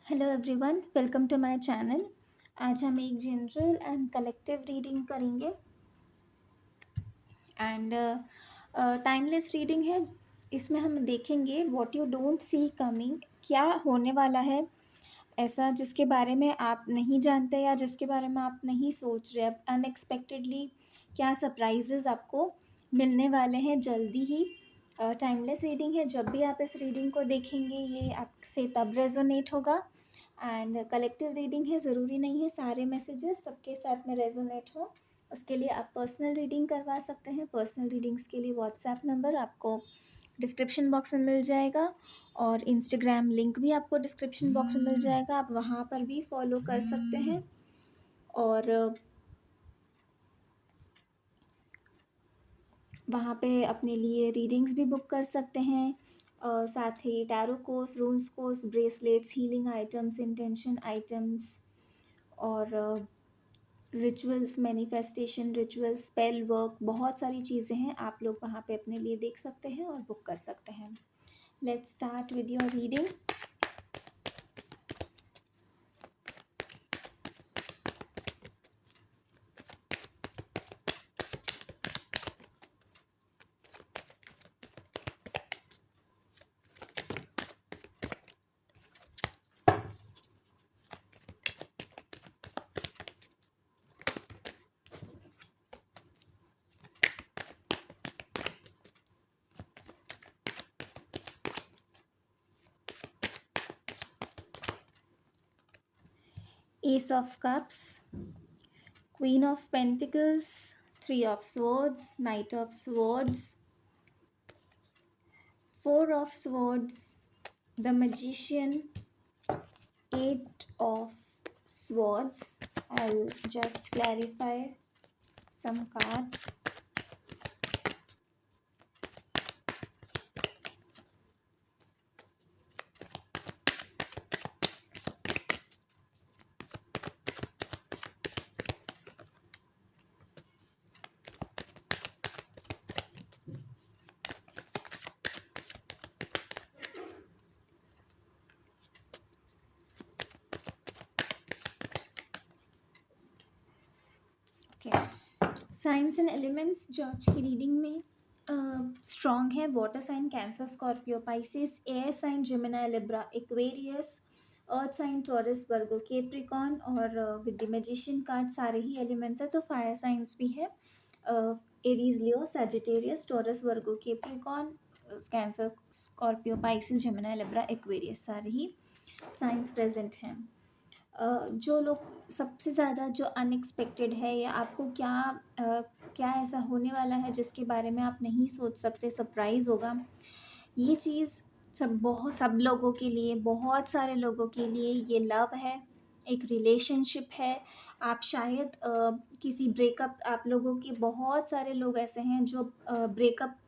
Hello everyone, welcome to my channel. आज हम एक जनरल एंड कलेक्टिव रीडिंग करेंगे एंड टाइमलेस रीडिंग है। इसमें हम देखेंगे what you don't see coming, क्या होने वाला है ऐसा जिसके बारे में आप नहीं जानते या जिसके बारे में आप नहीं सोच रहे। अब अनएक्सपेक्टेडली क्या सरप्राइजेस आपको मिलने वाले हैं जल्दी ही। टाइमलेस रीडिंग है, जब भी आप इस रीडिंग को देखेंगे ये आपसे तब रेजोनेट होगा। एंड कलेक्टिव रीडिंग है, ज़रूरी नहीं है सारे मैसेजेस सबके साथ में रेजोनेट हो। उसके लिए आप पर्सनल रीडिंग करवा सकते हैं। पर्सनल रीडिंग्स के लिए व्हाट्सएप नंबर आपको डिस्क्रिप्शन बॉक्स में मिल जाएगा और इंस्टाग्राम लिंक भी आपको डिस्क्रिप्शन बॉक्स में मिल जाएगा, आप वहाँ पर भी फॉलो कर सकते हैं। और वहाँ पे अपने लिए रीडिंग्स भी बुक कर सकते हैं। साथ ही tarot courses, runes courses, bracelets, healing items, intention items और rituals, manifestation rituals, spell work, बहुत सारी चीज़ें हैं। आप लोग वहाँ पे अपने लिए देख सकते हैं और बुक कर सकते हैं। Let's start with your reading. Ace of Cups, Queen of Pentacles, Three of Swords, Knight of Swords, Four of Swords, the Magician, Eight of Swords. I'll just clarify some cards. Okay. Signs and elements जो आज की reading में strong है। Water sign Cancer, Scorpio, Pisces, air sign Gemini, Libra, Aquarius, earth sign Taurus, Virgo, Capricorn और with the magician card सारे ही elements है। तो फायर साइंस भी है, Aries, Leo, Sagittarius, Taurus, Virgo, Capricorn, Cancer, Scorpio, Pisces, Gemini, Libra, Aquarius सारे ही science present हैं। जो लोग सबसे ज़्यादा जो अनएक्सपेक्टेड है या आपको क्या ऐसा होने वाला है जिसके बारे में आप नहीं सोच सकते, सरप्राइज़ होगा। ये चीज़ सब लोगों के लिए, बहुत सारे लोगों के लिए ये लव है, एक रिलेशनशिप है। आप शायद किसी ब्रेकअप, आप लोगों के बहुत सारे लोग ऐसे हैं जो ब्रेकअप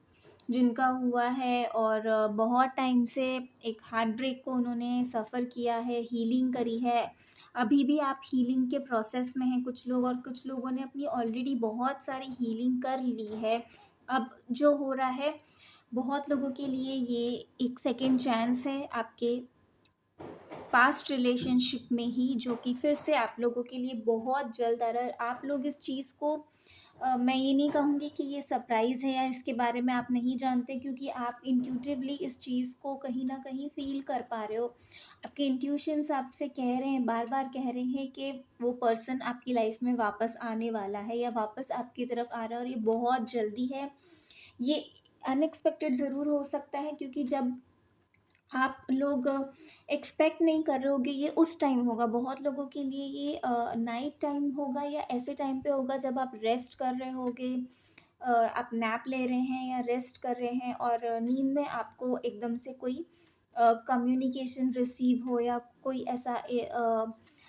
जिनका हुआ है और बहुत टाइम से एक हार्ट ब्रेक को उन्होंने सफ़र किया है, हीलिंग करी है। अभी भी आप हीलिंग के प्रोसेस में हैं कुछ लोग, और कुछ लोगों ने अपनी ऑलरेडी बहुत सारी हीलिंग कर ली है। अब जो हो रहा है, बहुत लोगों के लिए ये एक सेकेंड चांस है आपके पास्ट रिलेशनशिप में ही, जो कि फिर से आप लोगों के लिए बहुत जल्द आ रहा है। आप लोग इस चीज़ को मैं ये नहीं कहूँगी कि ये सरप्राइज़ है या इसके बारे में आप नहीं जानते, क्योंकि आप इंट्यूटिवली इस चीज़ को कहीं ना कहीं फील कर पा रहे हो। आपके इंट्यूशंस आपसे कह रहे हैं, बार बार कह रहे हैं कि वो पर्सन आपकी लाइफ में वापस आने वाला है या वापस आपकी तरफ आ रहा है, और ये बहुत जल्दी है। ये अनएक्सपेक्टेड ज़रूर हो सकता है, क्योंकि जब आप लोग एक्सपेक्ट नहीं कर रहे होगे ये उस टाइम होगा। बहुत लोगों के लिए ये नाइट टाइम होगा या ऐसे टाइम पे होगा जब आप रेस्ट कर रहे होगे, आप नैप ले रहे हैं या रेस्ट कर रहे हैं, और नींद में आपको एकदम से कोई कम्युनिकेशन रिसीव हो या कोई ऐसा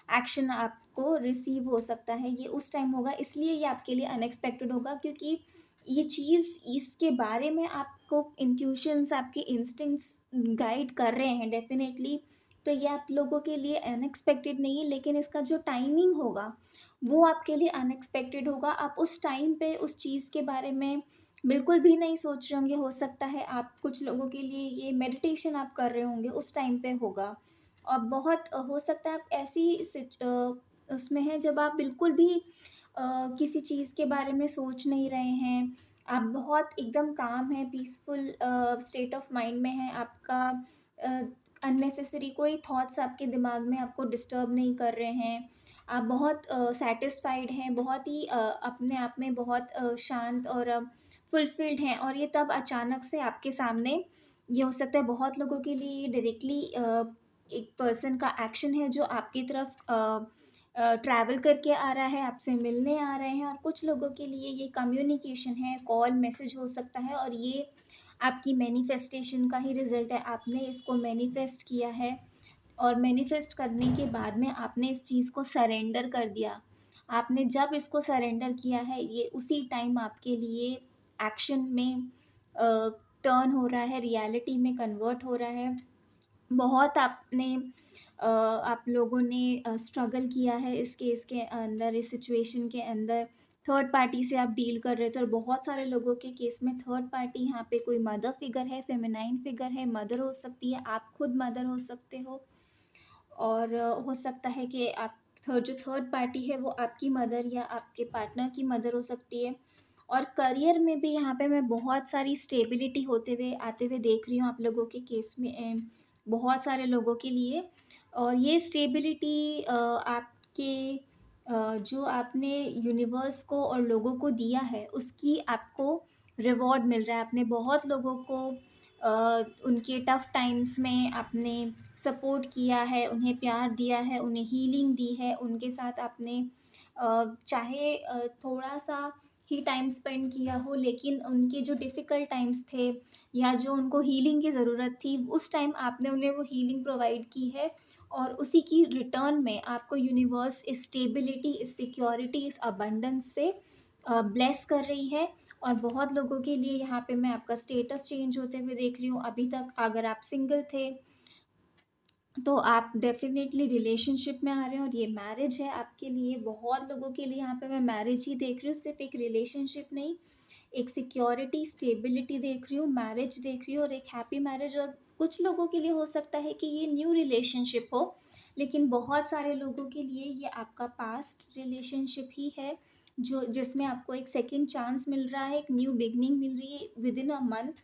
एक्शन आपको रिसीव हो सकता है। ये उस टाइम होगा, इसलिए ये आपके लिए अनएक्सपेक्टेड होगा, क्योंकि ये चीज़, इसके बारे में आपको इंट्यूशंस, आपके इंस्टिंक्ट्स गाइड कर रहे हैं डेफिनेटली। तो ये आप लोगों के लिए अनएक्सपेक्टेड नहीं है, लेकिन इसका जो टाइमिंग होगा वो आपके लिए अनएक्सपेक्टेड होगा। आप उस टाइम पे उस चीज़ के बारे में बिल्कुल भी नहीं सोच रहे होंगे। हो सकता है आप, कुछ लोगों के लिए ये मेडिटेशन आप कर रहे होंगे उस टाइम पे होगा, और बहुत हो सकता है आप ऐसी उसमें हैं जब आप बिल्कुल भी किसी चीज़ के बारे में सोच नहीं रहे हैं, आप बहुत एकदम काम हैं, पीसफुल स्टेट ऑफ माइंड में हैं, आपका अननेसेसरी कोई थॉट्स आपके दिमाग में आपको डिस्टर्ब नहीं कर रहे हैं, आप बहुत सैटिस्फाइड हैं, बहुत ही अपने आप में बहुत शांत और फुलफिल्ड हैं, और ये तब अचानक से आपके सामने ये हो सकता है। बहुत लोगों के लिए ये डायरेक्टली एक पर्सन का एक्शन है जो आपकी तरफ ट्रैवल करके आ रहा है, आपसे मिलने आ रहे हैं, और कुछ लोगों के लिए ये कम्युनिकेशन है, कॉल मैसेज हो सकता है, और ये आपकी मैनिफेस्टेशन का ही रिजल्ट है। आपने इसको मैनिफेस्ट किया है, और मैनिफेस्ट करने के बाद में आपने इस चीज़ को सरेंडर कर दिया। आपने जब इसको सरेंडर किया है, ये उसी टाइम आपके लिए एक्शन में टर्न हो रहा है, रियलिटी में कन्वर्ट हो रहा है। बहुत आप लोगों ने स्ट्रगल किया है इस केस के अंदर, इस सिचुएशन के अंदर। थर्ड पार्टी से आप डील कर रहे थे, और बहुत सारे लोगों के केस में थर्ड पार्टी यहाँ पे कोई मदर फिगर है, फेमिनाइन फिगर है, मदर हो सकती है, आप खुद मदर हो सकते हो, और हो सकता है कि आप जो थर्ड पार्टी है वो आपकी मदर या आपके पार्टनर की मदर हो सकती है। और करियर में भी यहाँ पे मैं बहुत सारी स्टेबिलिटी होते हुए आते हुए देख रही हूँ आप लोगों के केस में, बहुत सारे लोगों के लिए। और ये स्टेबिलिटी आपके जो आपने यूनिवर्स को और लोगों को दिया है उसकी आपको रिवॉर्ड मिल रहा है। आपने बहुत लोगों को उनके टफ़ टाइम्स में आपने सपोर्ट किया है, उन्हें प्यार दिया है, उन्हें हीलिंग दी है, उनके साथ आपने चाहे थोड़ा-सा ही टाइम स्पेंड किया हो, लेकिन उनके जो डिफ़िकल्ट टाइम्स थे या जो उनको हीलिंग की ज़रूरत थी, उस टाइम आपने उन्हें वो हीलिंग प्रोवाइड की है, और उसी की रिटर्न में आपको यूनिवर्स इस स्टेबिलिटी, इस सिक्योरिटी, इस अबंडेंस से ब्लेस कर रही है। और बहुत लोगों के लिए यहाँ पे मैं आपका स्टेटस चेंज होते हुए देख रही हूँ। अभी तक अगर आप सिंगल थे तो आप डेफ़िनेटली रिलेशनशिप में आ रहे हैं, और ये मैरिज है आपके लिए। बहुत लोगों के लिए यहाँ पे मैं मैरिज ही देख रही हूँ, सिर्फ़ एक रिलेशनशिप नहीं, एक सिक्योरिटी, स्टेबिलिटी देख रही हूँ, मैरिज देख रही हूँ, और एक हैप्पी मैरिज। और कुछ लोगों के लिए हो सकता है कि ये न्यू रिलेशनशिप हो, लेकिन बहुत सारे लोगों के लिए ये आपका पास्ट रिलेशनशिप ही है, जो जिसमें आपको एक सेकंड चांस मिल रहा है, एक न्यू बिगनिंग मिल रही है विदिन अ मंथ।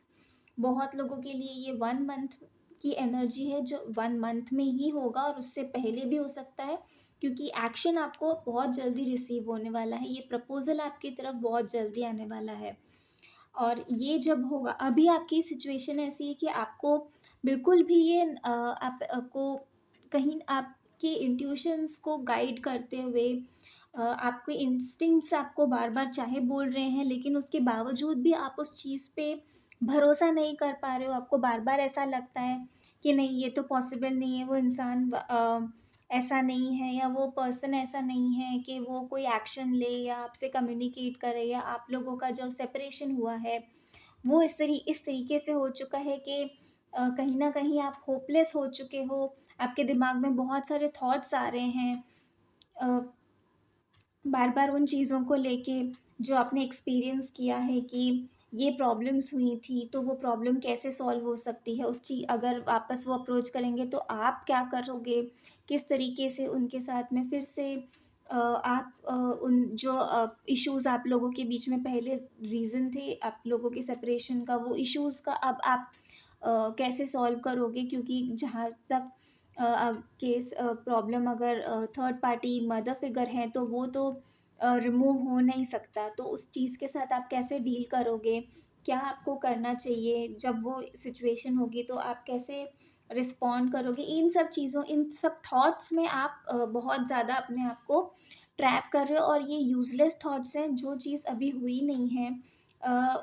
बहुत लोगों के लिए ये 1 मंथ की एनर्जी है, जो 1 मंथ में ही होगा, और उससे पहले भी हो सकता है, क्योंकि एक्शन आपको बहुत जल्दी रिसीव होने वाला है। ये प्रपोज़ल आपकी तरफ बहुत जल्दी आने वाला है। और ये जब होगा, अभी आपकी सिचुएशन ऐसी है कि आपको बिल्कुल भी ये आपको कहीं आपके इंट्यूशंस को गाइड करते हुए आपके इंस्टिंक्ट्स आपको बार-बार चाहे बोल रहे हैं, लेकिन उसके बावजूद भी आप उस चीज़ पे भरोसा नहीं कर पा रहे हो। आपको बार-बार ऐसा लगता है कि नहीं, ये तो पॉसिबल नहीं है, वो इंसान ऐसा नहीं है, या वो पर्सन ऐसा नहीं है कि वो कोई एक्शन ले या आपसे कम्युनिकेट करे, या आप लोगों का जो सेपरेशन हुआ है वो इस तरीके से हो चुका है कि कहीं न कहीं आप होपलेस हो चुके हो। आपके दिमाग में बहुत सारे थॉट्स आ रहे हैं अ, बार-बार उन चीज़ों को लेके जो आपने एक्सपीरियंस किया है कि ये प्रॉब्लम्स हुई थी, तो वो प्रॉब्लम कैसे सॉल्व हो सकती है? उस ची अगर वापस वो अप्रोच करेंगे तो आप क्या करोगे? किस तरीके से उनके साथ में फिर से आप उन जो इश्यूज़ आप लोगों के बीच में पहले रीज़न थे आप लोगों के सेपरेशन का, वो इश्यूज़ का अब आप कैसे सॉल्व करोगे? क्योंकि जहाँ तक केस प्रॉब्लम, अगर थर्ड पार्टी मदर फिगर हैं तो वो तो रिमूव हो नहीं सकता, तो उस चीज़ के साथ आप कैसे डील करोगे? क्या आपको करना चाहिए? जब वो सिचुएशन होगी तो आप कैसे रिस्पॉन्ड करोगे? इन सब थॉट्स में आप बहुत ज़्यादा अपने आप को ट्रैप कर रहे हो, और ये यूज़लेस थॉट्स हैं, जो चीज़ अभी हुई नहीं है।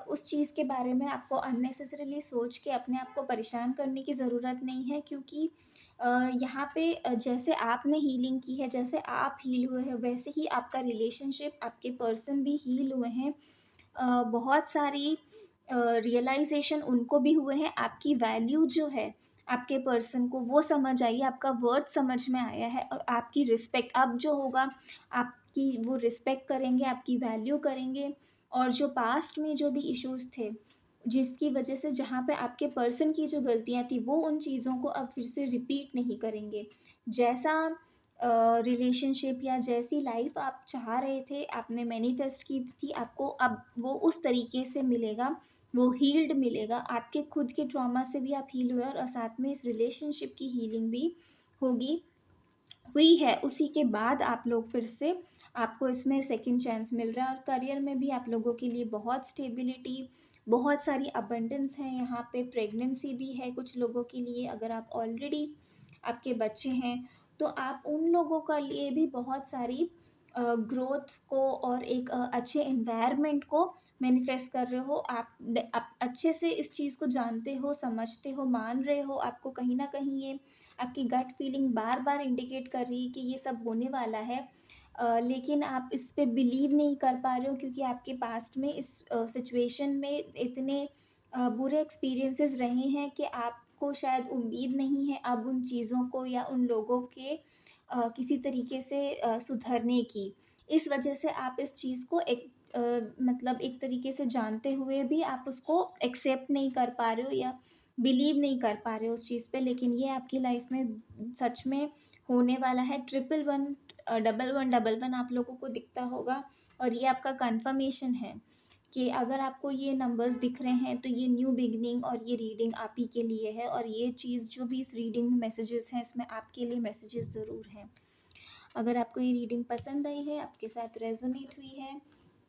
उस चीज़ के बारे में आपको अननेसेसरीली सोच के अपने आप को परेशान करने की ज़रूरत नहीं है, क्योंकि यहाँ पे जैसे आपने हीलिंग की है, जैसे आप हील हुए हैं, वैसे ही आपका रिलेशनशिप, आपके पर्सन भी हील हुए हैं। बहुत सारी रियलाइज़ेशन उनको भी हुए हैं। आपकी वैल्यू जो है, आपके पर्सन को वो समझ आई है, आपका वर्थ समझ में आया है, और आपकी रिस्पेक्ट अब जो होगा, आपकी वो रिस्पेक्ट करेंगे, आपकी वैल्यू करेंगे। और जो पास्ट में जो भी इश्यूज़ थे, जिसकी वजह से जहाँ पे आपके पर्सन की जो गलतियाँ थी वो उन चीज़ों को अब फिर से रिपीट नहीं करेंगे। जैसा रिलेशनशिप या जैसी लाइफ आप चाह रहे थे, आपने मैनिफेस्ट की थी, आपको अब वो उस तरीके से मिलेगा, वो हील्ड मिलेगा। आपके खुद के ट्रॉमा से भी आप हील हुए और साथ में इस रिलेशनशिप की हीलिंग भी होगी, हुई है। उसी के बाद आप लोग फिर से, आपको इसमें सेकंड चांस मिल रहा है और करियर में भी आप लोगों के लिए बहुत स्टेबिलिटी, बहुत सारी अबंडेंस है यहाँ पे। प्रेगनेंसी भी है कुछ लोगों के लिए, अगर आप ऑलरेडी आपके बच्चे हैं तो आप उन लोगों का लिए भी बहुत सारी ग्रोथ को और एक अच्छे एनवायरनमेंट को मैनिफेस्ट कर रहे हो। आप अच्छे से इस चीज़ को जानते हो, समझते हो, मान रहे हो। आपको कहीं ना कहीं ये आपकी गट फीलिंग बार बार इंडिकेट कर रही है कि ये सब होने वाला है, लेकिन आप इस पे बिलीव नहीं कर पा रहे हो क्योंकि आपके पास्ट में इस सिचुएशन में इतने बुरे एक्सपीरियंसेस रहे हैं कि आपको शायद उम्मीद नहीं है अब उन चीज़ों को या उन लोगों के किसी तरीके से सुधरने की। इस वजह से आप इस चीज़ को एक मतलब एक तरीके से जानते हुए भी आप उसको एक्सेप्ट नहीं कर पा रहे हो या बिलीव नहीं कर पा रहे हो उस चीज़ पे। लेकिन ये आपकी लाइफ में सच में होने वाला है। 111 1111 आप लोगों को दिखता होगा और ये आपका कंफर्मेशन है कि अगर आपको ये नंबर्स दिख रहे हैं तो ये न्यू बिगनिंग और ये रीडिंग आप ही के लिए है। और ये चीज़ जो भी इस रीडिंग में मैसेजेस हैं, इसमें आपके लिए मैसेजेस ज़रूर हैं। अगर आपको ये रीडिंग पसंद आई है, आपके साथ रेजोनेट हुई है,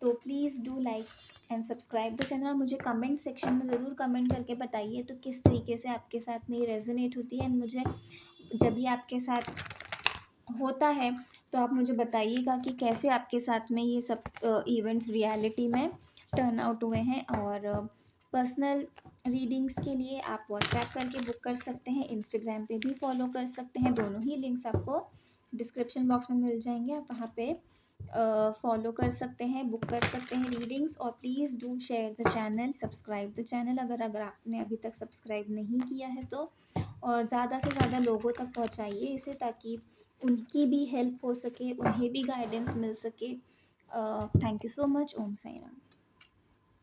तो please do like and subscribe the channel. मुझे कमेंट सेक्शन में ज़रूर कमेंट करके बताइए तो किस तरीके से आपके साथ में ये रेजोनेट होती है। एंड मुझे जब भी आपके साथ होता है तो आप मुझे बताइएगा कि कैसे आपके साथ में ये सब इवेंट्स रियलिटी में टर्न आउट हुए हैं। और पर्सनल रीडिंग्स के लिए आप व्हाट्सएप करके बुक कर सकते हैं, इंस्टाग्राम पे भी फॉलो कर सकते हैं। दोनों ही लिंक्स आपको डिस्क्रिप्शन बॉक्स में मिल जाएंगे। आप वहाँ पे फॉलो कर सकते हैं, बुक कर सकते हैं रीडिंग्स। और please do share the channel, subscribe the channel अगर अगर आपने अभी तक सब्सक्राइब नहीं किया है तो। और ज़्यादा से ज़्यादा लोगों तक पहुँचाइए इसे, ताकि उनकी भी हेल्प हो सके, उन्हें भी गाइडेंस मिल सके। Thank you so much. Om Sai Ram.